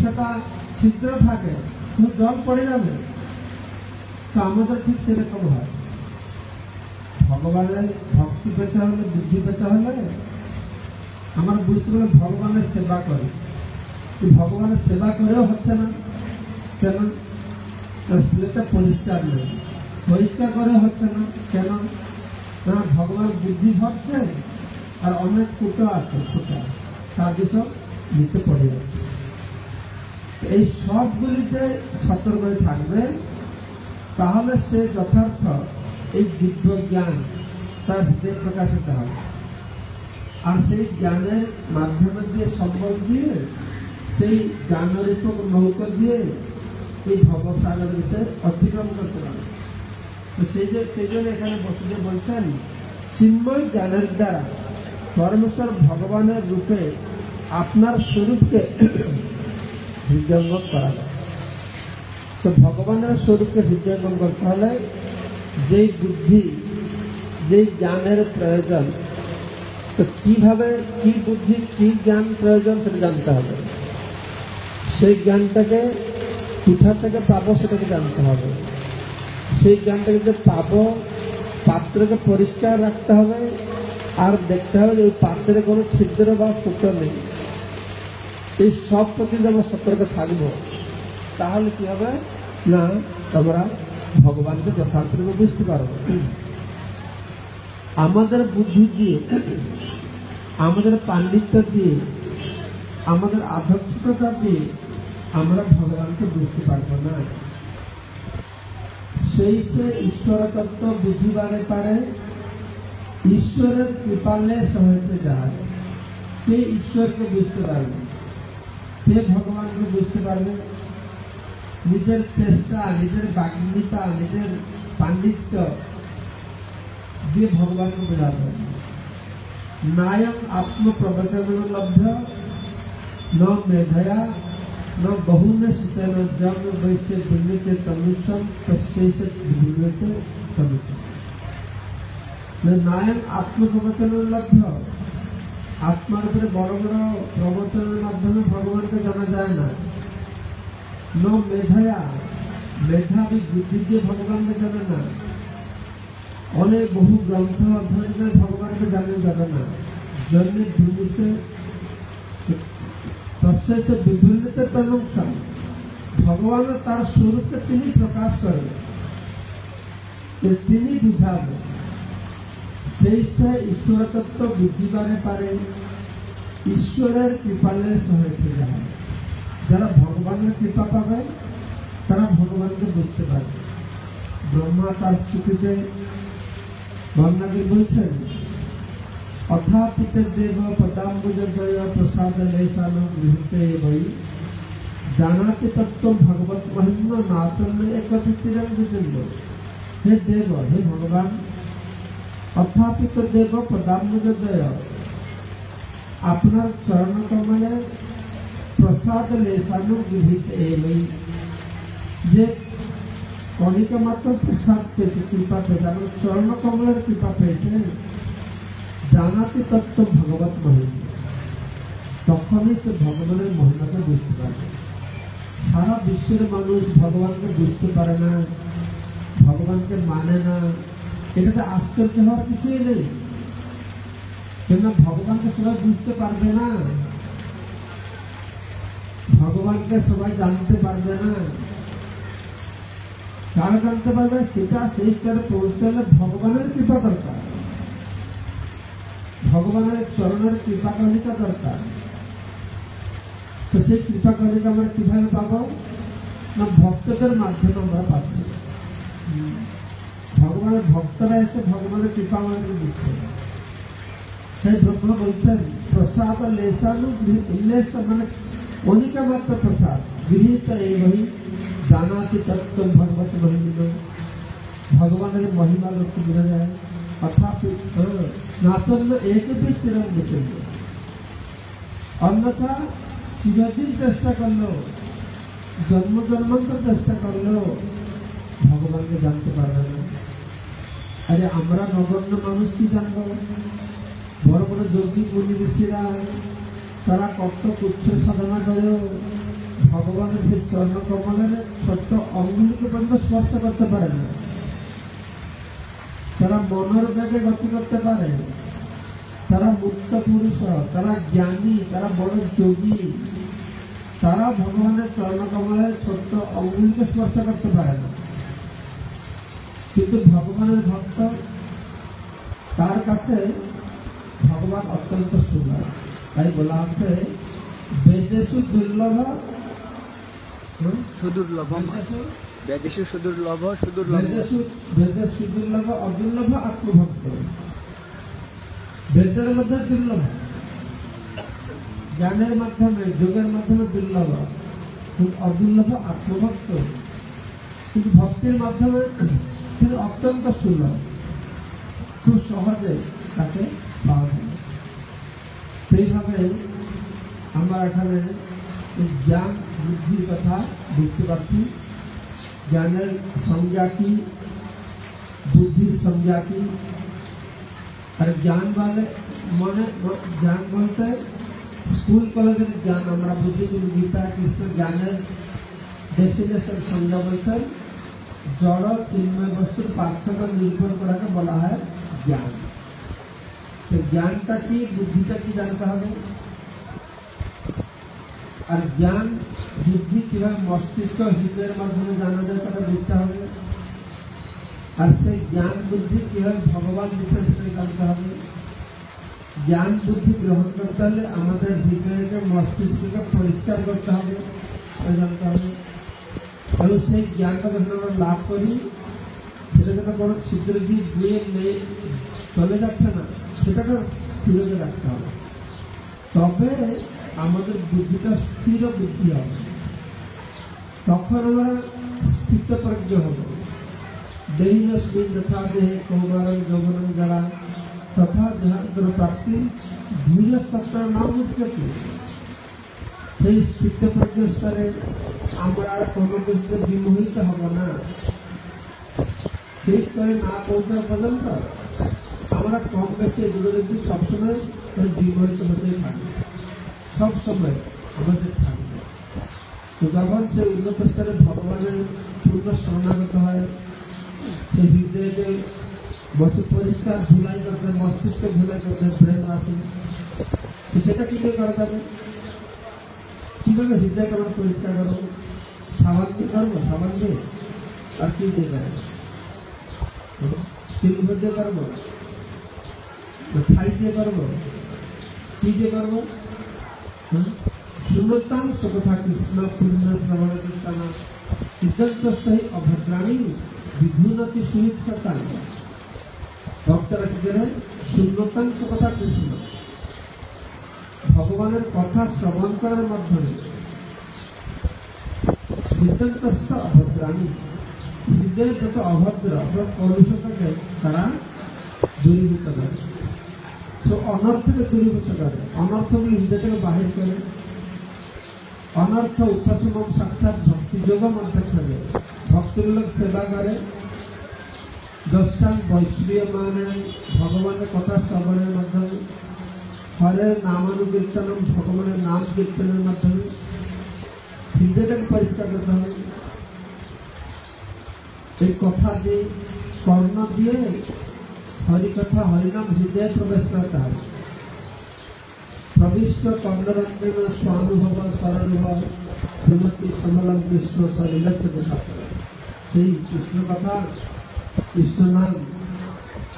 সেটা ছিদ্র থাকে, জল পড়ে যাবে। তো আমাদের ঠিক সেরকম হয়। ভগবানের ভক্তি পেতে হলে, বুদ্ধি পেতে হলে আমার বুঝতে হলে ভগবানের সেবা করে। ভগবানের সেবা করেও হচ্ছে না, কেন? সেটা পরিষ্কার নেই। পরিষ্কার করে হচ্ছে না, কেন? না, ভগবান বুদ্ধি ভরছে আর অনেক ফুটো আছে, ফুটা তার সব নিচে পড়ে যাচ্ছে। এই সবগুলিতে সতর্ক হয়ে থাকবে, তাহলে সে যথার্থ এই দিব্য জ্ঞান তার হৃদয়ে প্রকাশিত হবে। আর সেই জ্ঞানের মাধ্যমে দিয়ে, সম্বল দিয়ে, সেই জ্ঞানরূপক নৌকা দিয়ে এই ভবসাগর বিষয়ে অতিক্রম করতে পারে। তো সেই জন্য এখানে বসুদেব বলছেন, চিন্ময় জ্ঞানের দ্বারা পরমেশ্বর ভগবানের রূপে আপনার স্বরূপকে হৃদয়ঙ্গম করা যায়। তো ভগবানের স্বরূপকে হৃদয়ঙ্গম করতে হলে যেই বুদ্ধি, যেই জ্ঞানের প্রয়োজন, তো কিভাবে, কি বুদ্ধি, কি জ্ঞান প্রয়োজন সেটা জানতে হবে। সেই জ্ঞানটাকে কোথা থেকে পাবো সেটাকে জানতে হবে। সেই জ্ঞানটাকে যে পাবো, পাত্রকে পরিষ্কার রাখতে হবে, আর দেখতে হবে যে ওই পাত্রে কোনো ছিদ্র বা ফুটো নেই। এই সব প্রতি আমরা সতর্ক থাকবো, তাহলে কি হবে না, আমরা ভগবানকে যথার্থরূপে বুঝতে পারবো। আমাদের বুদ্ধি দিয়ে, আমাদের পাণ্ডিত্য দিয়ে, আমাদের আধ্যাত্মিকতা দিয়ে আমরা ভগবানকে বুঝতে পারবো না। সেই সে ঈশ্বর তত্ত্ব বুঝিবারে পারে, ঈশ্বরের কৃপালে সহজে যায়। কে ঈশ্বরকে বুঝতে পারবে? কে ভগবানকে বুঝতে পারবে? নিজের চেষ্টা, নিজের বাগ্মিতা, নিজের পাণ্ডিত্য দিয়ে ভগবানকে বোঝা যায়। নায়ম আত্মপ্রবচন লভ্য ন মেধয়া ন বহুনে শীতেন জম বৈশ্যে দুর্নীতে তমিষম তস্যৈষে দুর্নীতে তমিষম। নায়ম আত্মপ্রবচন লভ্য, আত্মার উপরে বড় বড় প্রবচনের মাধ্যমে ভগবানকে জানা যায় না। ন মেধয়া, মেধাবী বুদ্ধি দিয়ে ভগবানকে জানে না। অনেক বহু গ্রন্থ অধ্যয়ন করে ভগবানকে জানা যাবে না। জন্মে দুর্নিশে তস্যৈষে বিভিন্নতে তনুষম, ভগবানের তার স্বরূপকে তিনি প্রকাশ করেন, তিনি বুঝাবেন। সেই সে ঈশ্বর তত্ত্ব বুঝিবারে পারে, ঈশ্বরের কৃপালে সহায়তা যায়। যারা ভগবানের কৃপা পাবে তারা ভগবানকে বুঝতে পারবে। ব্রহ্মা তার স্তুতিতে বর্ণাদি বলছেন, অথাপিতে দেব পদাম্বুজয় প্রসাদ লেশান গৃহীতে বৈ, জানাতে তত্ত্ব ভগবত মহিম্ন নাচন একচিরং বিচিন্দ। হে দেব, হে ভগবান, অথাপিত দেব পদাম্বুজয়, আপনার চরণ কমলে প্রসাদ লেশানু গৃহীতে বৈ, যে কণিকা মাত্র প্রসাদ পেয়েছে, কৃপা পেয়েছে, আমার চরণ কমলের কৃপা পেয়েছে, জানাতে তত্ত্ব ভগবত মহিমা, তখনই সে ভগবানের মহিমাকে বুঝতে পারবে। সারা বিশ্বের মানুষ ভগবানকে বুঝতে পারে না, ভগবানকে মানে না, এটাতে আশ্চর্য হওয়ার কিছুই নেই। কেননা ভগবানকে সবাই বুঝতে পারবে না, ভগবানকে সবাই জানতে পারবে না। কারা জানতে পারবে? সেটা সেই স্তরে পৌঁছতে হলে ভগবানের কৃপা দরকার, ভগবানের চরণের কৃপা কণিকা দরকার। তো সেই কৃপা কণিকা আমরা কিভাবে পাবো? না, ভক্তদের মাধ্যমে আমরা পাচ্ছি। ভগবানের ভক্তরা এসে ভগবানের কৃপা আমাদেরকে দিচ্ছে। সেই ব্রহ্মা বলছেন, প্রসাদ লেশানু লেশ মানে কণিকা মাত্র প্রসাদ, গৃহীত এই বহি জানাতি তত্ত্ব ভগবত মহিম, ভগবানের মহিমা লোককে বোঝা যায়। অথাপি নাচন্য একটি চিরং বিচিন্ন, অন্যথা চিরদিন চেষ্টা করলেও, জন্ম জন্মান্তর চেষ্টা করলেও ভগবানকে জানতে পারবে না। আরে আমরা নগণ্য মানুষ কি জানবো? বড় বড় যোগী মুনি ঋষিরা তারা কত তুচ্ছ সাধনা করেও ভগবানের সেই চরণ কমলের ছোট্ট অঙ্গুলিকে পর্যন্ত স্পর্শ করতে পারে না। তারা মনের বেগে গতি করতে পারে, তারা মুক্ত পুরুষ, তারা জ্ঞানী, তারা বড় যোগী, তারা ভগবানের চরণ কমলের ছোট্ট অঙ্গুলিকে স্পর্শ করতে পারে না। কিন্তু ভগবানের ভক্ত, তার কাছে ভগবান অত্যন্ত সুন্দর। তাই বলা হচ্ছে বেদেশু দুর্লভ সুদুর্লভ, বেদেশু সুদুর্লভ, বেদেশু দুর্লভ অদুর্লভ আত্মভক্ত। বেদের মধ্যে দুর্লভ, জ্ঞানের মাধ্যমে যোগের মাধ্যমে দুর্লভ, কিন্তু অদুর্লভ আত্মভক্ত, কিন্তু ভক্তির মাধ্যমে তিনি অত্যন্ত সুলভ, খুব সহজে তাকে পাওয়া যায়। সেইভাবে আমরা এখানে জ্ঞান বুদ্ধির কথা বুঝতে পারছি। জ্ঞানের সংজ্ঞা কি, বুদ্ধির সংজ্ঞা কি। আর জ্ঞান মানে জ্ঞান বলতে স্কুল কলেজের জ্ঞান আমরা বুঝি, কিন্তু গীতা কৃষ্ণ জ্ঞানের ডেফিনেশন সংজ্ঞা বলছেন জড় চিন্ময় বস্তুর পার্থক্য নির্ভর করাকে বলা হয় জ্ঞান। তো জ্ঞানটা কি, বুদ্ধিটা কি জানতে হবে। আর জ্ঞান বুদ্ধি কিভাবে মস্তিষ্ক হৃদয়ের মাধ্যমে জানা যায় তাকে বুঝতে হবে। আর সেই জ্ঞান বুদ্ধি কিভাবে ভগবান দিচ্ছে সেটা জানতে হবে। জ্ঞান বুদ্ধি গ্রহণ করতে হলে আমাদের হৃদয়কে মস্তিষ্ককে পরিষ্কার করতে হবে, জানতে হবে। এবং সেই জ্ঞানটা যখন আমরা লাভ করি সেটাকে তো কোনো ছিদ্র দিয়ে চলে যাচ্ছে না, সেটাকে স্থিরকে রাখতে হবে। তবে আমাদের বুদ্ধিটা স্থির বুদ্ধি হবে, তখন আমরা স্থিতপ্রজ্ঞ হব। দেহিনস্মিন যথা দেহে কৌমারং যৌবনং জরা তথা দেহান্তর প্রাপ্তি ধীরস্তর নাম উচ্চতে। সেই স্থিতপ্রজ্ঞ স্তরে আমরা আর কোনো কিছুতে বিমোহিত হব না। সেই স্তরে না পৌঁছানো পর্যন্ত আমরা কম বেশি এগুলো কিন্তু সবসময় বিমোহিত হতেই থাকবে, সবসময় আমাদের থাকবে। তো যখন সে উন্নত স্তরে ভগবানের পূর্ণ শরণাগত হয়, সে হৃদয়কে বস্তু পরিষ্কার ধুলাই করতে, মস্তিষ্কে ধুলাই করতে, ব্রেন আসে, সেটা কীভাবে করা যাবে? কীভাবে হৃদয়কে আমরা পরিষ্কার করবো? সাবান দিয়ে করবো, সাবান দিয়ে? আর কি দিয়ে করবো? সিলভার দিয়ে করবো, ছাই দিয়ে করবো, কি দিয়ে করবো? শূন্যতাংশ কথা কৃষ্ণ পূর্ণ শ্রবণ কীর্তনা ইদন্তস্থ অভদ্রাণী বিধুনতি সুহিৎসতা। ভক্তরা কি করে? শূন্যতাংশ কথা কৃষ্ণ, ভগবানের কথা শ্রবণ করার মাধ্যমে হৃদয়স্থ অভদ্রাণী, হৃদয়ের যত অভদ্র কলুষতাকে তারা দূরীভূত করে, তো অনর্থকে দূরীভূত করে, অনর্থগুলি হৃদয় থেকে বাহির করে। অনর্থ উপাসম সাক্ষাৎ ভক্তি যোগ মধ্যে করে ভক্তিমূলক সেবা করে। দর্শন বৈষ্ণীয় মানে ভগবানের কথা শ্রবণের মাধ্যমে, হরের নামানুকীর্তনম ভগবানের নাম কীর্তনের মাধ্যমে হৃদয়টাকে পরিষ্কার করতে হবে। এই কথা দিয়ে, কর্ণ দিয়ে হরিকথা হরিনাম হৃদয়ে প্রবেশ করতে হবে। প্রবিষ্ট কর্ণরন্ধ্রেণ স্বানুভব সরনুভব শ্রীমতী সমলম কৃষ্ণ শরীরস্য দেখা। সেই কৃষ্ণ কথা, কৃষ্ণ নাম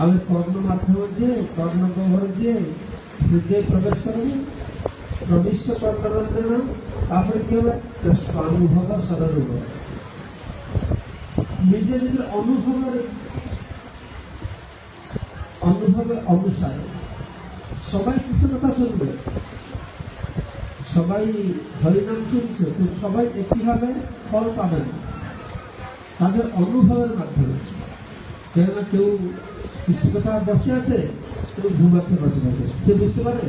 আমি কর্ণ মাধ্যম দিয়ে, কর্ণগহ্বর দিয়ে হৃদয়ে প্রবেশ করবে। প্রবিষ্ট কর্ণরন্ধ্রেণ, তারপরে কি হবে? স্বানুভব সরনুভব, নিজের নিজের অনুভবের অনুসারে সবাই কৃষ্ণ কথা শুনবে, সবাই হরিনাম শুনছে, কিন্তু সবাই একইভাবে ফল পাবে না, তাদের অনুভবের মাধ্যমে। কেননা কেউ কৃষ্ণ কথা বসে আছে, কেউ ঘুমাচ্ছে বসে থাকে, সে বুঝতে পারে,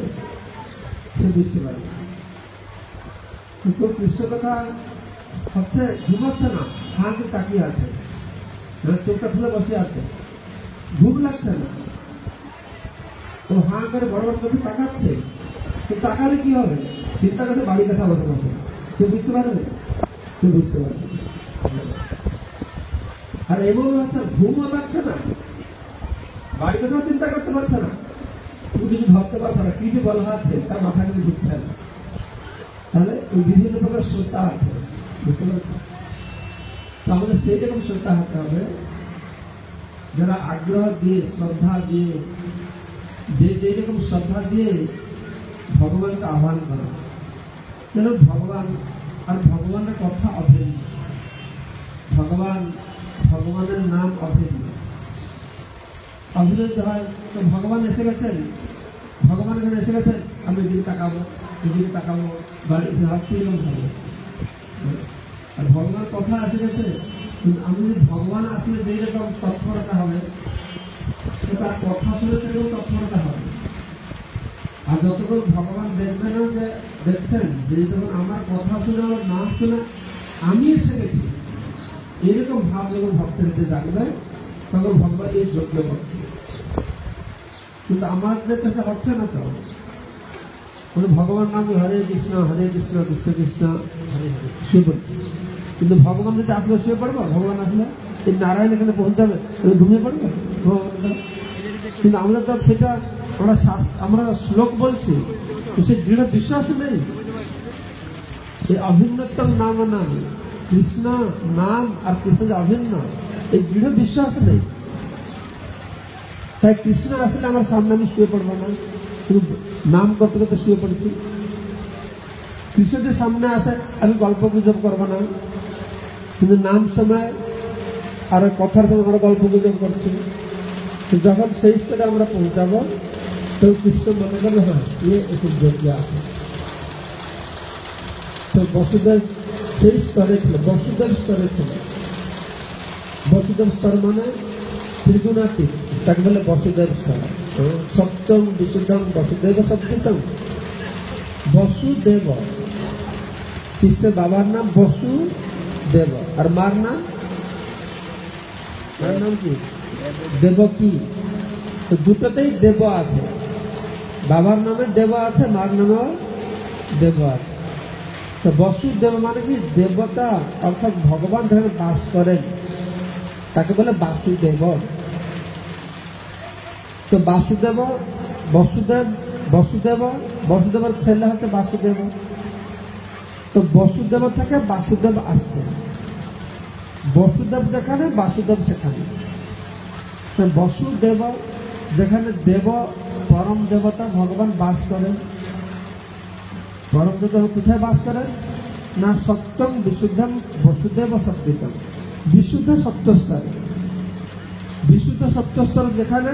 সে বুঝতে পারে। কেউ কৃষ্ণ কথা হচ্ছে, ঘুমাচ্ছে না, হাতে তাকিয়ে আছে, চোখটা খুলে বসে আছে, ঘুম লাগছে না, ও হাঁ করে বড় বড় চোখে তাকাচ্ছে। তো তাকালে কি হবে? চিন্তা করছে বাড়ির কথা বসে বসে, সে বুঝতে পারবে, সে বুঝতে পারবে। আর এমন হচ্ছে ঘুমও লাগছে না, বাড়ি কোথাও চিন্তা করতে পারছে না, কিছু ধরতে পারছে না, কি যে বলা আছে তার মাথা কিন্তু ঢুকছে না। তাহলে এই বিভিন্ন প্রকার শ্রদ্ধা আছে, বুঝতে পারছি। তো আমাদের সেই রকম শ্রদ্ধা হতে হবে, যারা আগ্রহ দিয়ে শ্রদ্ধা দিয়ে যে যেরকম শ্রদ্ধা দিয়ে ভগবানকে আহ্বান করা, যেন ভগবান আর ভগবানের কথা অভিন্ন, ভগবানের নাম অভিন্ন অভিনয় হয়। তো ভগবান এসে গেছেন, ভগবান এখানে এসে গেছেন, আমি এদিকে তাকাবো, এদিকে তাকাবো, বাড়ি ভাবছিলাম ভালো। আর ভগবান কথা এসে গেছে, আমি যদি ভগবান আসলে যেই রকম তৎপরতা হবে, তো তার কথা শুনে সেরকম তৎপরতা হবে। আর যতক্ষণ ভগবান দেখবে না যে দেখছেন যে যখন আমার কথা শুনে, আমার নাম শুনে আমি এসে গেছি, এরকম ভাব যখন ভক্তের যে জানবে, তখন ভগবান এই যোগ্য ভক্ত। কিন্তু আমাদের কাছে হচ্ছে না তো, ভগবান নামে হরে কৃষ্ণ কৃষ্ণ কৃষ্ণ হরে হরে শুয়ে পড়ছি। কিন্তু ভগবান যদি আসলে শুয়ে পড়বো, ভগবান আসলে এই নারায়ণ এখানে পৌঁছাবে, ঘুমিয়ে পড়বে ভগবান। কিন্তু আমাদের তো সেটা আমরা শ্লোক বলছি, সে দৃঢ় বিশ্বাস নেই। এই অভিন্নতম নাম নাম কৃষ্ণ নাম আর কৃষ্ণ যে অভিন্ন, এই দৃঢ় বিশ্বাস নেই। তাই কৃষ্ণ আসলে আমার সামনে আমি শুয়ে পড়বো না, কিন্তু নাম করতে করতে শুয়ে পড়েছি। কৃষ্ণ যে সামনে আসে আমি গল্প গুজব করবো না, কিন্তু নাম সময় আর কথার সময় আমরা গল্প গুজব করছি। যখন সেই স্তরে আমরা পৌঁছাবো, তো কৃষ্ণ মনে করবে হ্যাঁ এসব যোগ্য আছে। তো বসুদেব সেই স্তরে ছিল, বসুদেব স্তরে ছিল। বসুদেব স্তর মানে ত্রিগুণাতীত, তাকে বলে বসুদেব স্তর। সত্যম বিশুদ্ধম বসুদেব সত্যিতম। বসুদেব কৃষ্ণের বাবার নাম বসুদেব, আর মার নাম কি দেবকী। তো দুটোতেই দেব আছে, বাবার নামে দেব আছে, মার নামেও দেব আছে। তো বসুদেব মানে কি দেবতা, অর্থাৎ ভগবান যেখানে বাস করেন তাকে বলে বাসুদেব। তো বসুদেবের ছেলে হচ্ছে বাসুদেব। তো বসুদেব থেকে বাসুদেব আসছে, বসুদেব যেখানে বাসুদেব সেখানে। বসুদেব যেখানে দেব পরম দেবতা ভগবান বাস করেন। পরম দেবতা কোথায় বাস করেন না সত্যম বিশুদ্ধম বসুদেব সত্যিতম, বিশুদ্ধ সত্যস্তরে। বিশুদ্ধ সত্যস্তর যেখানে